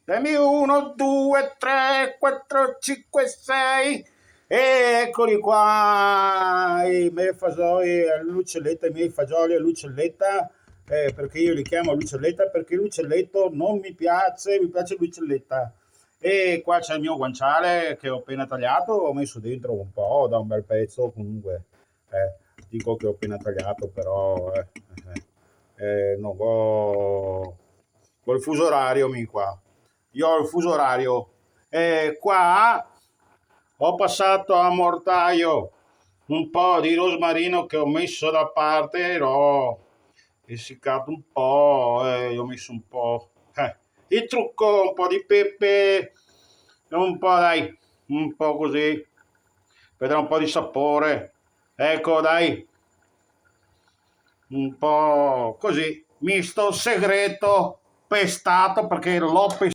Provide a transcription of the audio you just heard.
Dammi 1, 2, 3, 4, 5, 6. E eccoli qua, i miei fagioli all'uccelletta, i miei fagioli all'uccelletta, perché io li chiamo l'uccelletta perché l'uccelletto non mi piace, mi piace l'uccelletta. E qua c'è il mio guanciale che ho appena tagliato, ho messo dentro un po', da un bel pezzo comunque. Dico che ho appena tagliato, però non ho col fuso orario mi qua. Io ho il fuso orario. E qua ho passato a mortaio un po' di rosmarino che ho messo da parte, l'ho essiccato un po', gli ho messo un po'. Il trucco, un po' di pepe, un po' dai, un po' così, per dare un po' di sapore. Ecco, dai, un po' così, misto segreto, pestato perché l'ho pestato.